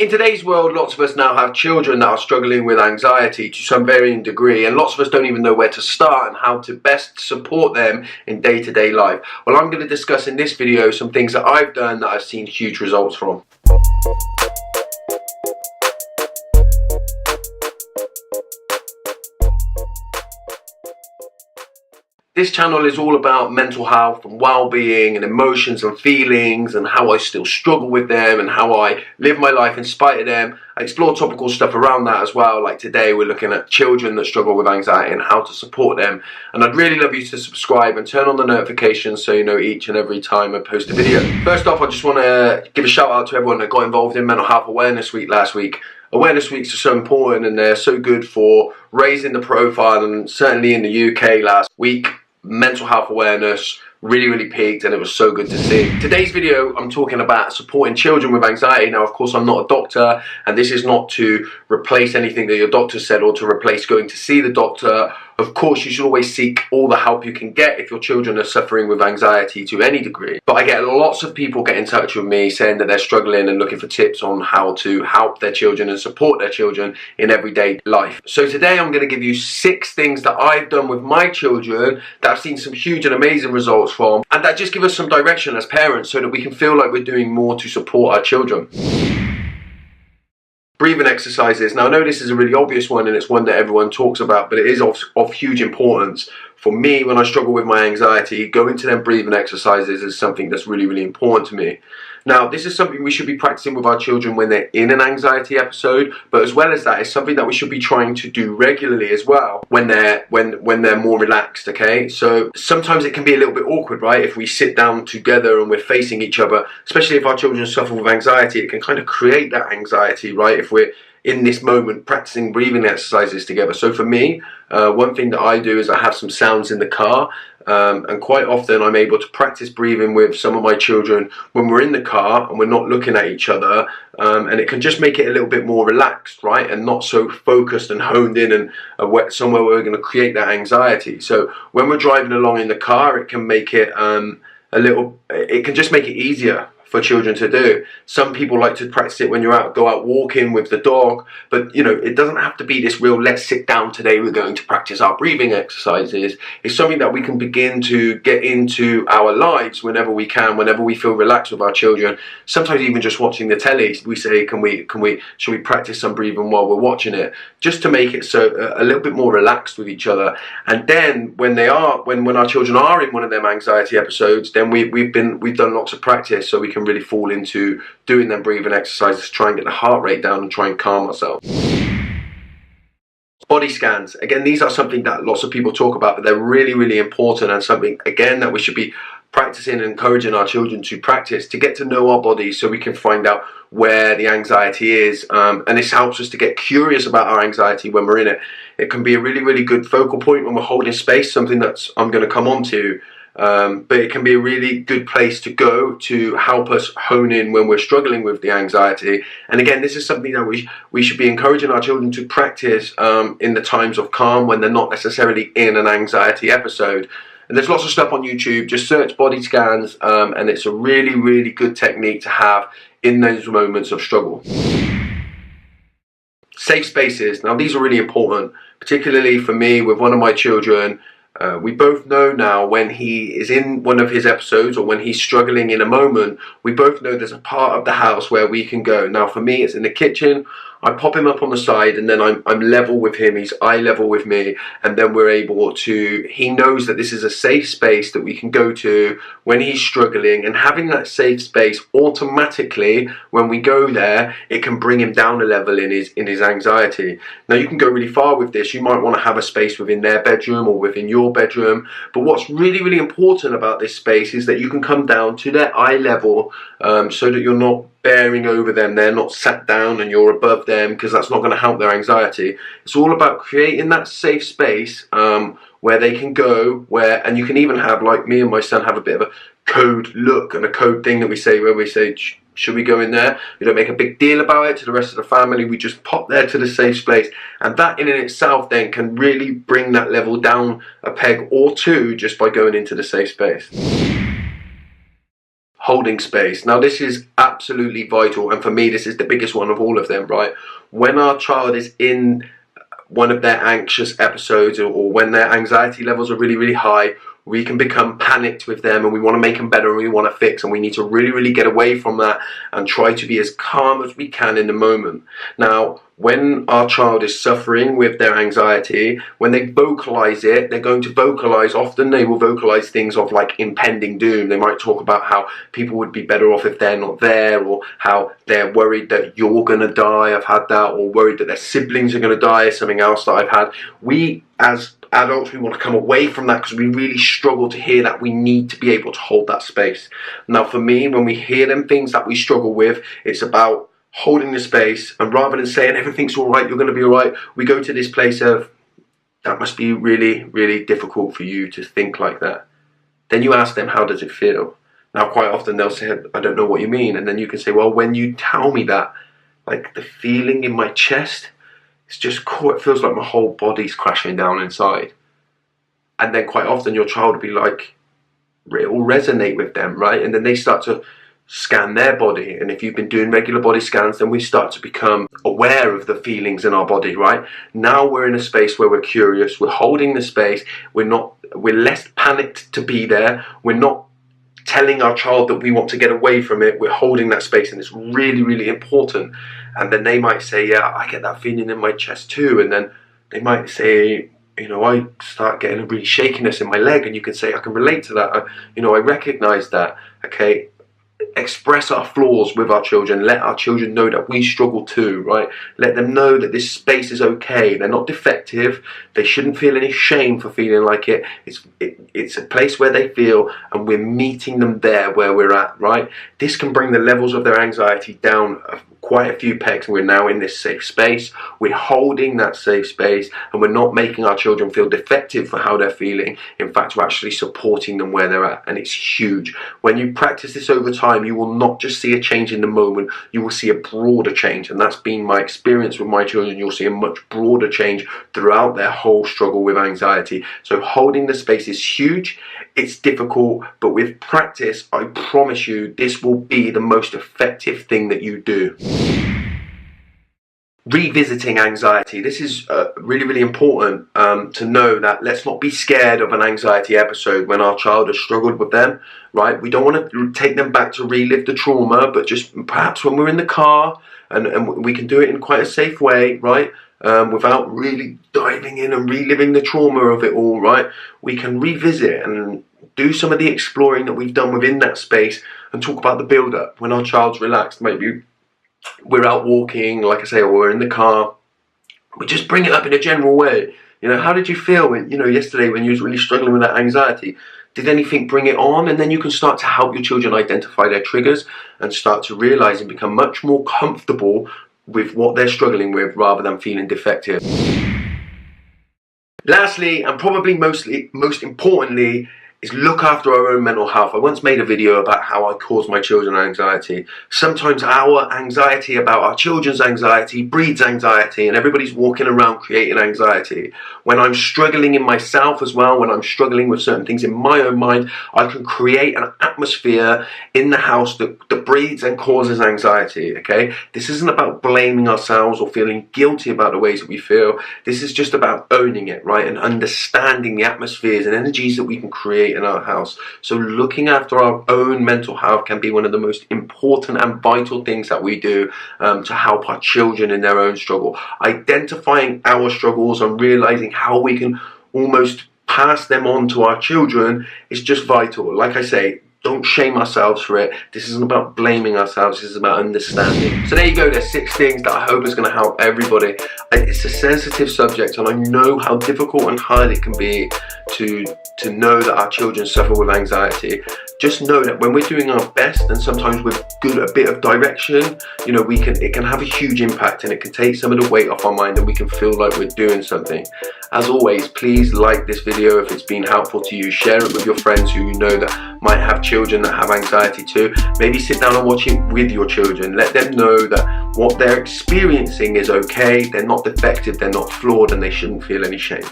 In today's world, lots of us now have children that are struggling with anxiety to some varying degree, and lots of us don't even know where to start and how to best support them in day-to-day life. Well, I'm going to discuss in this video some things that I've done that I've seen huge results from. This channel is all about mental health and well-being and emotions and feelings and how I still struggle with them and how I live my life in spite of them. I explore topical stuff around that as well. Like today we're looking at children that struggle with anxiety and how to support them. And I'd really love you to subscribe and turn on the notifications so you know each and every time I post a video. First off, I just want to give a shout out to everyone that got involved in Mental Health Awareness Week last week. Awareness Weeks are so important and they're so good for raising the profile, and certainly in the UK last week, mental health awareness really peaked and it was so good to see. Today's video I'm talking about supporting children with anxiety. Now of course I'm not a doctor and this is not to replace anything that your doctor said or to replace going to see the doctor. Of course you should always seek all the help you can get if your children are suffering with anxiety to any degree. But I get lots of people get in touch with me saying that they're struggling and looking for tips on how to help their children and support their children in everyday life. So today I'm going to give you 6 things that I've done with my children that I've seen some huge and amazing results from, and that just give us some direction as parents so that we can feel like we're doing more to support our children. Breathing exercises. Now I know this is a really obvious one and it's one that everyone talks about, but it is of huge importance. For me, when I struggle with my anxiety, going to them breathing exercises is something that's really important to me. Now this is something we should be practicing with our children when they're in an anxiety episode, but as well as that, it's something that we should be trying to do regularly as well when they're more relaxed. Okay, so sometimes it can be a little bit awkward, right? If we sit down together and we're facing each other, especially if our children suffer with anxiety, it can kind of create that anxiety, right? If we're in this moment practicing breathing exercises together. So for me, one thing that I do is I have some sounds in the car, and quite often I'm able to practice breathing with some of my children when we're in the car and we're not looking at each other, and it can just make it a little bit more relaxed, right, and not so focused and honed in and somewhere where we're going to create that anxiety. So when we're driving along in the car, it can make it it can just make it easier for children to do. Some people like to practice it when you're go out walking with the dog, but you know, it doesn't have to be this real, let's sit down today, we're going to practice our breathing exercises. It's something that we can begin to get into our lives whenever we can, whenever we feel relaxed with our children. Sometimes even just watching the telly, we say, should we practice some breathing while we're watching it, just to make it so a little bit more relaxed with each other. And then when our children are in one of them anxiety episodes, then we've done lots of practice so we can really fall into doing them breathing exercises to try and get the heart rate down and try and calm ourselves. Body scans. Again, these are something that lots of people talk about, but they're really important, and something again that we should be practicing and encouraging our children to practice, to get to know our bodies so we can find out where the anxiety is, and this helps us to get curious about our anxiety when we're in it. It can be a really good focal point when we're holding space, something that I'm going to come on to. But it can be a really good place to go to help us hone in when we're struggling with the anxiety. And again, this is something that we should be encouraging our children to practice in the times of calm when they're not necessarily in an anxiety episode. And there's lots of stuff on YouTube. Just search body scans, and it's a really good technique to have in those moments of struggle. Safe spaces. Now these are really important, particularly for me with one of my children. We both know now when he is in one of his episodes or when he's struggling in a moment, we both know there's a part of the house where we can go. Now for me, it's in the kitchen. I pop him up on the side and then I'm level with him, he's eye level with me, and then we're able to, he knows that this is a safe space that we can go to when he's struggling, and having that safe space automatically when we go there, it can bring him down a level in his anxiety. Now you can go really far with this. You might want to have a space within their bedroom or within your bedroom, but what's really important about this space is that you can come down to their eye level, so that you're not bearing over them, they're not sat down and you're above them, because that's not going to help their anxiety. It's all about creating that safe space where they can go, and you can even have, like me and my son have a bit of a code look and a code thing that we say, where we say, should we go in there? We don't make a big deal about it to the rest of the family, we just pop there to the safe space, and that in itself then can really bring that level down a peg or two just by going into the safe space. holding space. Now this is absolutely vital, and for me this is the biggest one of all of them, right? When our child is in one of their anxious episodes, or when their anxiety levels are really, really high, we can become panicked with them, and we want to make them better, and we want to fix, and we need to really, really get away from that and try to be as calm as we can in the moment. Now, when our child is suffering with their anxiety, when they vocalize it, they're going to vocalize, often they will vocalize things of like impending doom. They might talk about how people would be better off if they're not there, or how they're worried that you're going to die. I've had that. Or worried that their siblings are going to die, something else that I've had. We, as adults, we want to come away from that because we really struggle to hear that. We need to be able to hold that space. Now for me, when we hear them things that we struggle with, it's about holding the space, and rather than saying everything's all right, you're going to be all right, we go to this place of, that must be really, really difficult for you to think like that. Then you ask them, how does it feel? Now quite often they'll say, I don't know what you mean. And then you can say, well, when you tell me that, like the feeling in my chest, it's just cool. It feels like my whole body's crashing down inside. And then quite often your child will be like, it will resonate with them, right? And then they start to scan their body, and if you've been doing regular body scans, then we start to become aware of the feelings in our body, right? Now we're in a space where we're curious, we're holding the space, we're less panicked to be there, we're not telling our child that we want to get away from it, we're holding that space, and it's really, really important. And then they might say, yeah, I get that feeling in my chest too, and then they might say, you know, I start getting a really shakiness in my leg, and you can say, I can relate to that, I recognize that, okay? Express our flaws with our children. Let our children know that we struggle too, right? Let them know that this space is okay. They're not defective. They shouldn't feel any shame for feeling like it. It's a place where they feel, and we're meeting them there where we're at, right? This can bring the levels of their anxiety down quite a few pegs. We're now in this safe space. We're holding that safe space, and we're not making our children feel defective for how they're feeling. In fact, we're actually supporting them where they're at, and it's huge. When you practice this over time, you will not just see a change in the moment, you will see a broader change, and that's been my experience with my children. You'll see a much broader change throughout their whole struggle with anxiety. So holding the space is huge. It's difficult, but with practice, I promise you, this will be the most effective thing that you do. Revisiting anxiety. This is really, really important to know that let's not be scared of an anxiety episode when our child has struggled with them, right? We don't want to take them back to relive the trauma, but just perhaps when we're in the car, and we can do it in quite a safe way, right? Without really diving in and reliving the trauma of it all, right? We can revisit and do some of the exploring that we've done within that space, and talk about the build-up. When our child's relaxed, maybe we're out walking, like I say, or we're in the car, we just bring it up in a general way. You know, how did you feel when, yesterday when you was really struggling with that anxiety? Did anything bring it on? And then you can start to help your children identify their triggers and start to realize and become much more comfortable with what they're struggling with, rather than feeling defective. Lastly, and probably most importantly, is look after our own mental health. I once made a video about how I cause my children anxiety. Sometimes our anxiety about our children's anxiety breeds anxiety, and everybody's walking around creating anxiety. When I'm struggling in myself as well, when I'm struggling with certain things in my own mind, I can create an atmosphere in the house that breeds and causes anxiety, okay? This isn't about blaming ourselves or feeling guilty about the ways that we feel. This is just about owning it, right? And understanding the atmospheres and energies that we can create in our house. So looking after our own mental health can be one of the most important and vital things that we do to help our children in their own struggle. Identifying our struggles and realizing how we can almost pass them on to our children is just vital. Like I say, don't shame ourselves for it. This isn't about blaming ourselves, this is about understanding. So there you go, there's 6 things that I hope is going to help everybody. It's a sensitive subject, and I know how difficult and hard it can be to know that our children suffer with anxiety. Just know that when we're doing our best, and sometimes with a bit of direction, it can have a huge impact, and it can take some of the weight off our mind, and we can feel like we're doing something. As always, please like this video if it's been helpful to you. Share it with your friends who you know that might have children that have anxiety too. Maybe sit down and watch it with your children. Let them know that what they're experiencing is okay, they're not defective, they're not flawed, and they shouldn't feel any shame.